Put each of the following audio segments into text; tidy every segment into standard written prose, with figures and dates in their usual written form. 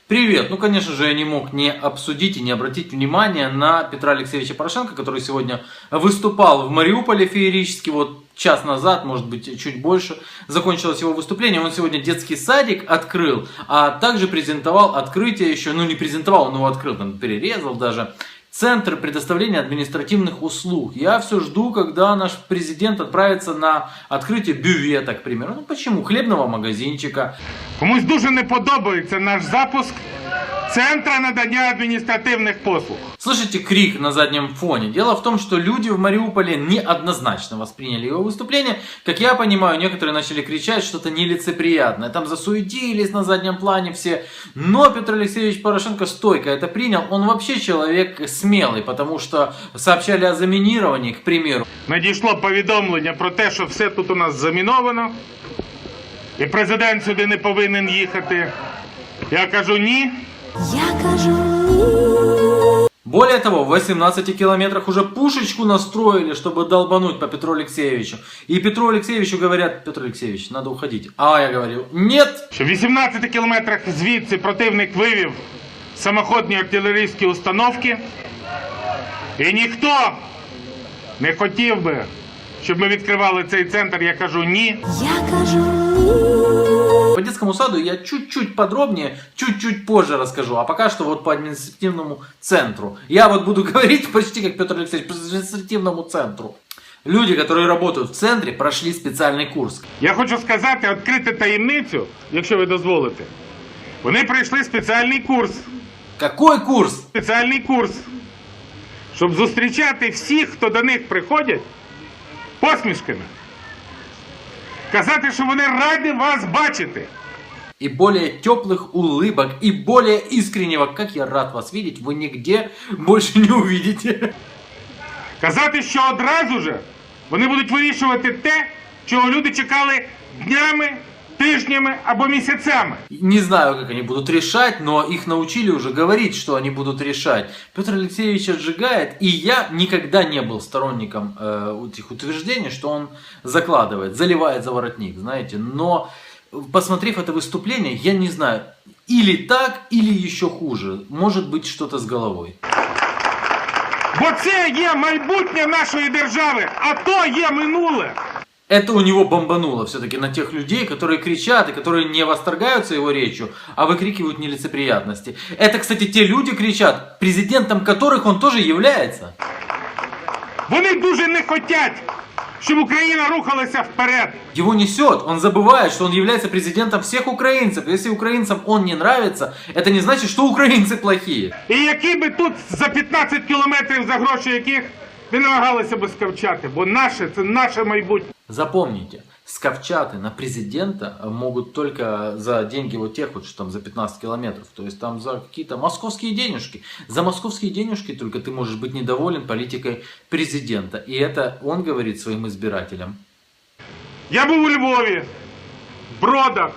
Привет! Ну, конечно же, я не мог не обсудить и не обратить внимание на Петра Алексеевича Порошенко, который сегодня выступал в Мариуполе феерически, вот час назад, может быть, чуть больше, закончилось его выступление. Он сегодня детский садик открыл, а также презентовал открытие еще, ну не презентовал, он его открыл, там перерезал даже, Центр предоставления административных услуг. Я все жду, когда наш президент отправится на открытие бювета, к примеру. Ну почему? Хлебного магазинчика. Комусь дуже не подобається наш запуск Центра надання административных послуг. Слышите крик на заднем фоне? Дело в том, что люди в Мариуполе неоднозначно восприняли его выступление. Как я понимаю, некоторые начали кричать что-то нелицеприятное. Там засуетились на заднем плане все. Но Петр Алексеевич Порошенко стойко это принял. Он вообще человек смелый, потому что сообщали о заминировании, к примеру. Надійшло повідомлення про те, що все тут у нас заміновано. І президент сюди не повинен їхати. Я кажу ні. Я кажу ні. Более того, в 18 километрах уже пушечку настроили, чтобы долбануть по Петру Алексеевичу. И Петру Алексеевичу говорят: Петр Алексеевич, надо уходить. А я говорю: нет. Що в 18 кілометрах звідси противник вивів самоходні артилерійські установки. І ніхто не хотів би, щоб ми відкривали цей центр. Я кажу ні. Я кажу ні. По детскому саду я чуть-чуть подробнее, чуть-чуть позже расскажу. А пока что вот по административному центру. Я вот буду говорить почти как Петр Алексеевич, по административному центру. Люди, которые работают в центре, прошли специальный курс. Я хочу сказати, відкрити таємницю, якщо ви дозволите. Вони пройшли спеціальний курс. Какой курс? Спеціальний курс. Щоб зустрічати всіх, хто до них приходять, посмішками. Казати, що вони раді вас бачити. И более теплых улыбок, и более искреннего, как я рад вас видеть, вы нигде больше не увидите. Казати, що одразу же вони будуть вирішувати те, чого люди чекали днями, тижнями або місяцями. Не знаю, как они будут решать, но их научили уже говорить, что они будут решать. Петр Алексеевич отжигает, и я никогда не был сторонником этих утверждений, что он закладывает, заливает за воротник, знаете. Но, посмотрев это выступление, я не знаю, или так, или еще хуже. Может быть, что-то с головой. Бо це є майбутнє нашої держави, а то є минуле. Это у него бомбануло все-таки на тех людей, которые кричат и которые не восторгаются его речью, а выкрикивают нелицеприятности. Это, кстати, те люди кричат, президентом которых он тоже является. Вони дуже не хотять, щоб Україна рухалася вперед. Его несет, он забывает, что он является президентом всех украинцев. Если украинцам он не нравится, это не значит, что украинцы плохие. І які би тут за 15 кілометрів, за гроші яких ви намагалися би скавчати, бо наше, це наше майбутнє. Запомните, сковчаты на президента могут только за деньги вот тех вот, что там за 15 километров. То есть там за какие-то московские денежки. За московские денежки только ты можешь быть недоволен политикой президента. И это он говорит своим избирателям. Я був у Львові, Бродах,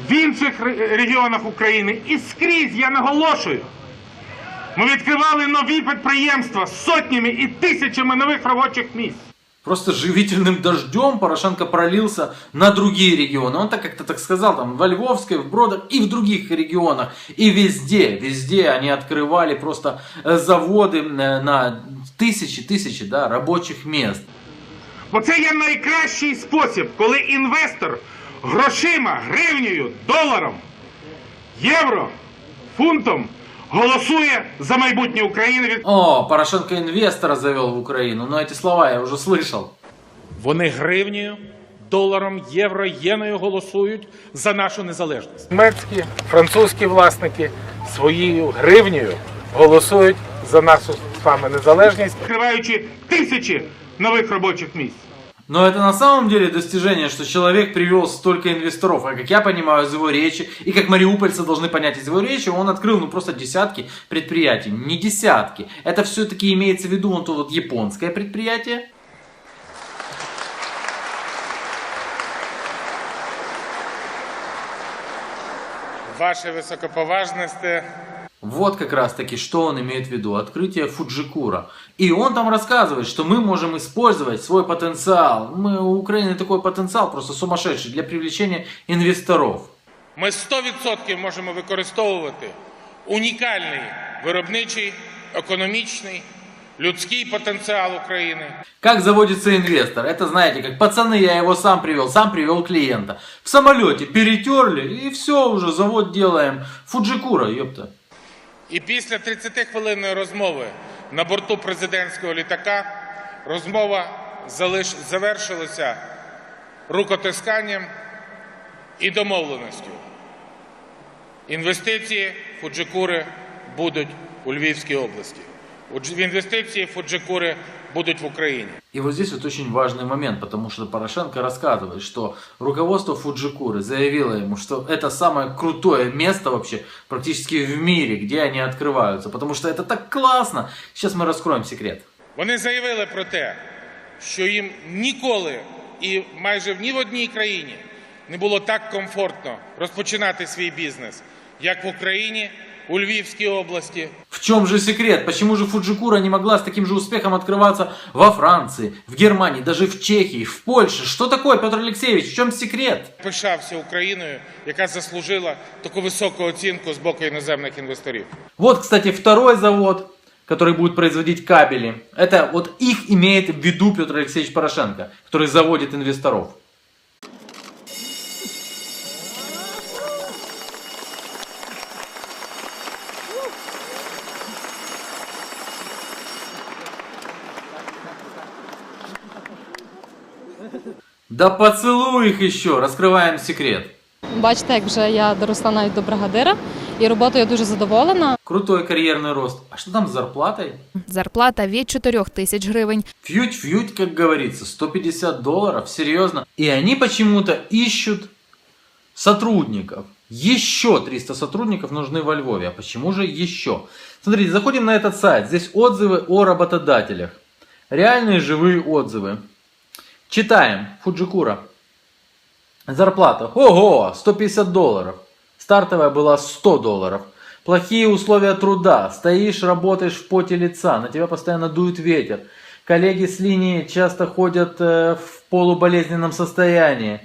в інших регіонах України і скрізь, я наголошую, ми відкривали нові підприємства з сотнями і тисячами нових робочих місць. Просто живительным дождем Порошенко пролился на другие регионы. Он так как-то так сказал, там во Львовской, в Бродах и в других регионах. И везде они открывали просто заводы на тысячи, да, рабочих мест. Бо це є найкращий спосіб, коли інвестор грошима, гривнею, доларом, євро, фунтом голосує за майбутнє України. О, Порошенко инвестора завел в Украину. Но эти слова я уже слышал. Вони гривнею, доларом, євро, єною голосують за нашу незалежність. Німецькі, французькі власники своєю гривнею голосують за нашу з вами незалежність, відкриваючи тисячі нових робочих місць. Но это на самом деле достижение, что человек привел столько инвесторов. А как я понимаю из его речи, и как мариупольцы должны понять из его речи, он открыл просто десятки предприятий. Не десятки. Это все-таки имеется в виду вон то вот японское предприятие. Ваше високоповажності. Вот как раз таки, что он имеет в виду. Открытие Фуджикура. И он там рассказывает, что мы можем использовать свой потенциал. У Украины такой потенциал просто сумасшедший для привлечения инвесторов. ми 100% можемо використовувати унікальний виробничий, економічний, людський потенціал України. Как заводится инвестор? Это, знаете, как пацаны, я его сам привел клиента. В самолете перетерли и все, уже завод делаем. Фуджикура, ёпта. І після 30-хвилинної розмови на борту президентського літака розмова завершилася рукотисканням і домовленістю. Інвестиції Фуджикури будуть у Львівській області. Инвестиции Фуджикуры будут в Украине. И вот здесь вот очень важный момент, потому что Порошенко рассказывает, что руководство Фуджикуры заявило ему, что это самое крутое место вообще практически в мире, где они открываются, потому что это так классно. Сейчас мы раскроем секрет. Вони заявили про те, що їм ніколи і майже ні в одній країні не було так комфортно розпочинати свій бізнес, як в Україні, у Львівській области. В чем же секрет? Почему же Фуджикура не могла с таким же успехом открываться во Франции, в Германии, даже в Чехии, в Польше? Что такое, Петр Алексеевич? В чем секрет? Пишався Україною, яка заслужила таку високу оцінку з боку іноземних інвесторів. Вот, кстати, второй завод, который будет производить кабели. Это вот их имеет в виду Петр Алексеевич Порошенко, который заводит инвесторов. Да поцелуй их еще, раскрываем секрет. Бачите, як вже я доросла навіть до бригадира, і роботою я дуже задоволена. Крутой карьерный рост. А что там с зарплатой? Зарплата від 4 тисяч гривень. Фьють-фьють, как говорится, $150, серьезно. И они почему-то ищут сотрудников. Еще 300 сотрудников нужны во Львове. А почему же еще? Смотрите, заходим на этот сайт. Здесь отзывы о работодателях. Реальные живые отзывы. Читаем. Фуджикура. Зарплата. Ого, $150. Стартовая была $100. Плохие условия труда. Стоишь, работаешь в поте лица. На тебя постоянно дует ветер. Коллеги с линии часто ходят в полуболезненном состоянии.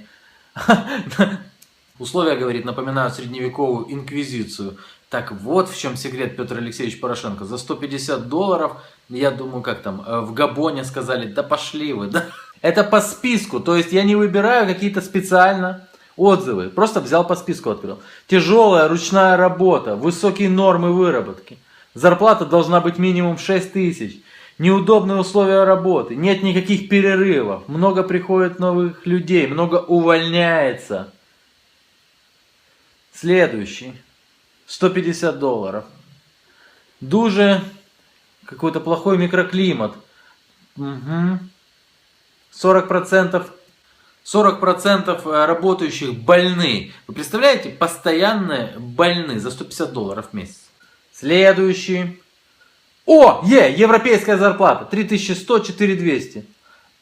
Условия, говорит, напоминают средневековую инквизицию. Так вот в чем секрет Петр Алексеевич Порошенко. За $150, я думаю, как там, в Габоне сказали, да пошли вы, да. Это по списку, то есть я не выбираю какие-то специально отзывы. Просто взял по списку, открыл. Тяжелая ручная работа, высокие нормы выработки. Зарплата должна быть минимум 6 тысяч. Неудобные условия работы, нет никаких перерывов. Много приходит новых людей, много увольняется. Следующий. $150. Дуже какой-то плохой микроклимат. Угу. 40% работающих больны. Вы представляете? Постоянные больны за $150 в месяц. Следующий. Европейская зарплата. 3100, 4200.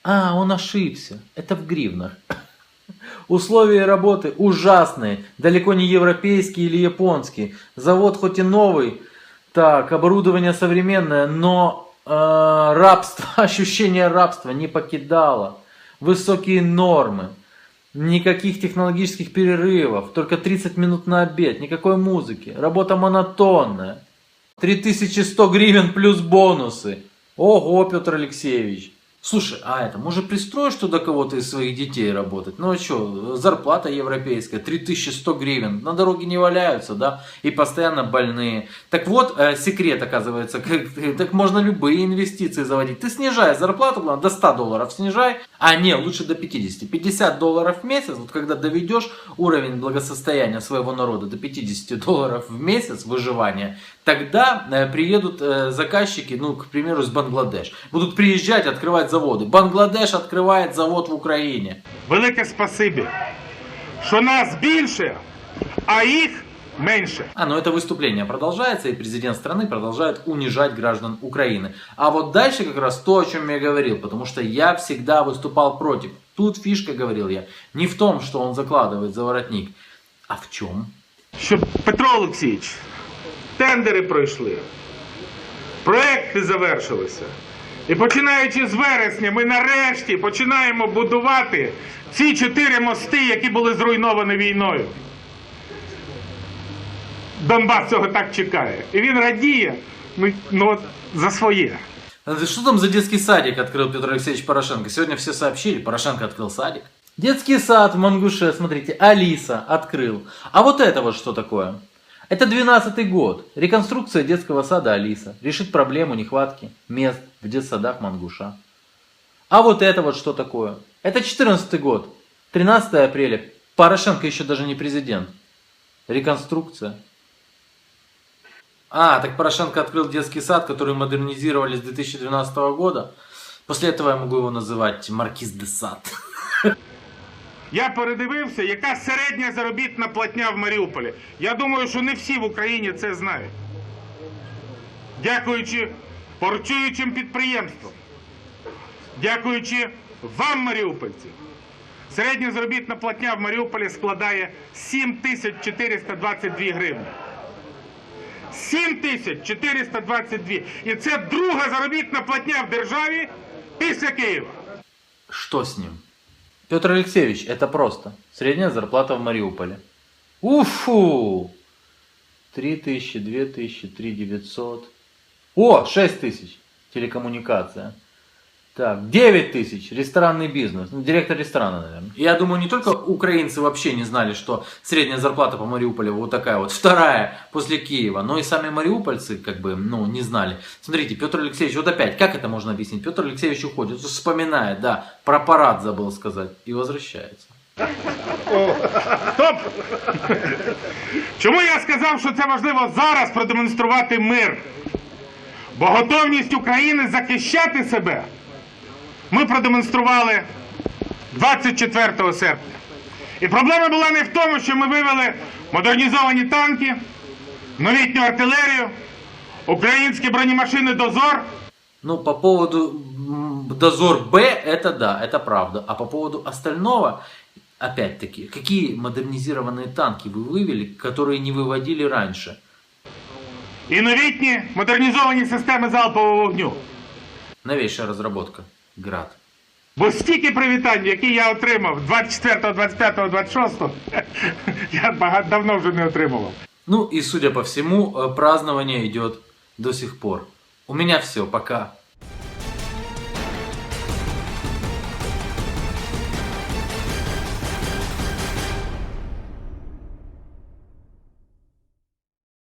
А, он ошибся. Это в гривнах. Условия работы ужасные. Далеко не европейские или японские. Завод хоть и новый. Так, оборудование современное, но рабство, ощущение рабства не покидало. Высокие нормы. Никаких технологических перерывов. Только 30 минут на обед. Никакой музыки. Работа монотонная. 3100 гривен плюс бонусы. Ого, Петр Алексеевич. Слушай, а это, может пристроишь туда кого-то из своих детей работать? Ну а что, зарплата европейская, 3100 гривен, на дороге не валяются, да, и постоянно больные. Так вот, секрет оказывается, так можно любые инвестиции заводить. Ты снижай зарплату, до $100 снижай, а не, лучше до 50. $50 в месяц, вот когда доведешь уровень благосостояния своего народа до $50 в месяц выживания, тогда приедут заказчики, ну, к примеру, из Бангладеш. Будут приезжать, открывать заводы. Бангладеш открывает завод в Украине. Велике спасибі, що нас більше, а їх меньше. Но это выступление продолжается, и президент страны продолжает унижать граждан Украины. А вот дальше как раз то, о чем я говорил, потому что я всегда выступал против. Тут фишка, говорил я, не в том, что он закладывает за воротник, а в чем? Щоб Петро Олексійович, тендери пройшли, проекти завершилися. І починаючи з вересня, ми нарешті починаємо будувати ці 4 мости, які були зруйновані війною. Донбас цього так чекає. І він радіє, от, за своє. Что там за детский садик открыл Петр Алексеевич Порошенко? Сегодня все сообщили, Порошенко открыл садик. Детский сад в Мангуше, смотрите, Алиса открыл. А вот это вот что такое? Это 12-й год. Реконструкция детского сада Алиса. Решит проблему нехватки мест в детсадах Мангуша. А вот это вот что такое? Это 14-й год. 13 апреля. Порошенко еще даже не президент. Реконструкция. А, так Порошенко открыл детский сад, который модернизировали с 2012 года. После этого я могу его называть Маркиз де Сад. Я передивився, яка середня заробітна платня в Маріуполі. Я думаю, що не всі в Україні це знають. Дякуючи працюючим підприємствам, дякуючи вам, маріупольці, середня заробітна платня в Маріуполі складає 7422 гривні. 7422. І це друга заробітна платня в державі після Києва. Что с ним? Петр Алексеевич, это просто. Средняя зарплата в Мариуполе. Уфу! 3000, 2000, 3900. О, 6000. Телекоммуникация. Так, 9000. Ресторанный бизнес. Ну, директор ресторана, наверное. Я думаю, не только украинцы вообще не знали, что средняя зарплата по Мариуполю вот такая вот, вторая после Киева, но и сами мариупольцы, как бы, ну, не знали. Смотрите, Петр Алексеевич, вот опять, как это можно объяснить? Петр Алексеевич уходит, вспоминает, да, про парад забыл сказать, и возвращается. Стоп! Чому я сказав, що це важливо зараз продемонструвати мир? Бо готовність України захищати себе ми продемонстрували 24 серпня. І проблема була не в тому, що ми вивели модернізовані танки, новітню артилерію, українські бронемашини «Дозор». Ну, по поводу Дозор Б, это да, это правда. А по поводу остального, опять-таки, какие модернизированные танки вы вывели, которые не выводили раньше? І новітні модернізовані системи залпового вогню. Новейшая разработка. Град. Бо стільки привітань, які я отримав 24, 25, 26, я давно вже не отримував. Ну и, судя по всему, празднование идет до сих пор. У меня все, пока.